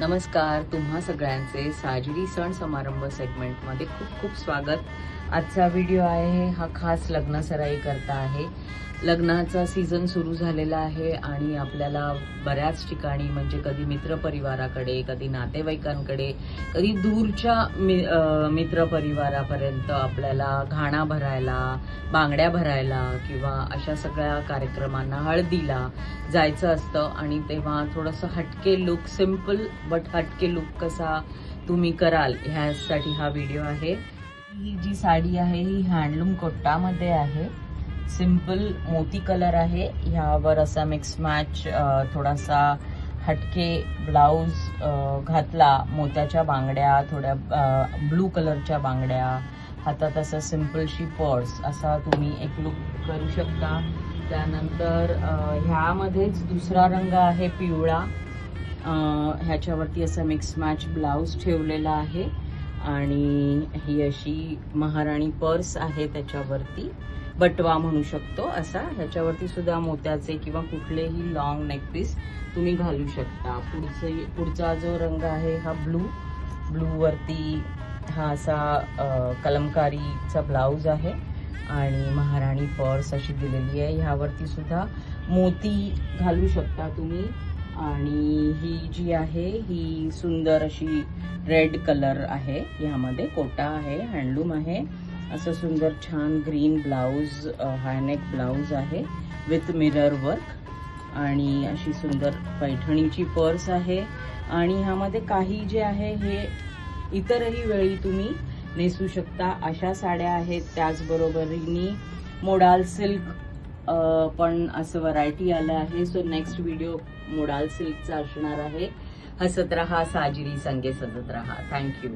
नमस्कार, तुम्हा सगळ्यांचे साजरी सण समारंभ सेगमेंटमध्ये खूप खूप स्वागत। आजचा व्हिडिओ आहे हा खास लग्न सराई करता आहे। लग्नाचा सीझन सुरू झालेला आहे आणि आपल्याला बऱ्याच ठिकाणी म्हणजे कधी मित्रपरिवाराकडे, कधी नातेवाईकांकडे, कधी दूरच्या मित्रपरिवारापर्यंत आपल्याला घाणा भरायला, बांगड्या भरायला किंवा अशा सगळ्या कार्यक्रमांना, हळदीला जायचं असतं आणि तेव्हा थोडंसं हटके लुक, सिंपल बट हटके लुक कसा तुम्ही कराल ह्यासाठी हा व्हिडिओ आहे। ही जी साडी आहे ही हँडलूम कोट्टामध्ये आहे। सिंपल मोती कलर आहे, ह्यावर असा मिक्स मॅच थोडासा हटके ब्लाउज घातला, मोत्याच्या बांगड्या, थोड्या ब्लू कलरच्या बांगड्या, हातात असं सिंपलशी पर्स, असा तुम्ही एक लुक करू शकता। त्यानंतर ह्यामध्येच दुसरा रंग आहे पिवळा, ह्याच्यावरती असा मिक्स मॅच ब्लाउज ठेवलेला आहे आणि ही अशी महाराणी पर्स आहे, त्याच्यावरती बटवा म्हणू शकतो असा, ह्याच्यावरती सुद्धा मोत्याचे किंवा कुठलेही लॉंग नेक पीस तुम्ही घालू शकता। पुढचा जो रंग आहे हा ब्लू वरती हा असा कलमकारीचा ब्लाउज आहे आणि महाराणी पर्स अशी दिलेली आहे, ह्यावरती सुद्धा मोती घालू शकता तुम्ही। आणि ही जी आहे ही सुंदर अशी रेड कलर आहे, ह्यामध्ये कोटा आहे, हँडलूम आहे, असं सुंदर छान ग्रीन ब्लाउज, हायनेक ब्लाउज आहे विथ मिरर वर्क आणि अशी सुंदर पैठणीची पर्स आहे। आणि ह्यामध्ये काही जे आहे हे इतरही वेळी तुम्ही नेसू शकता अशा साड्या आहेत। त्याचबरोबरीने मोडाल सिल्क पण असं व्हरायटी आलं आहे। सो नेक्स्ट व्हिडिओ मोडाल सिल्कचा असणार आहे। हसत रहा, साजरी संगे सजत रहा। थँक्यू।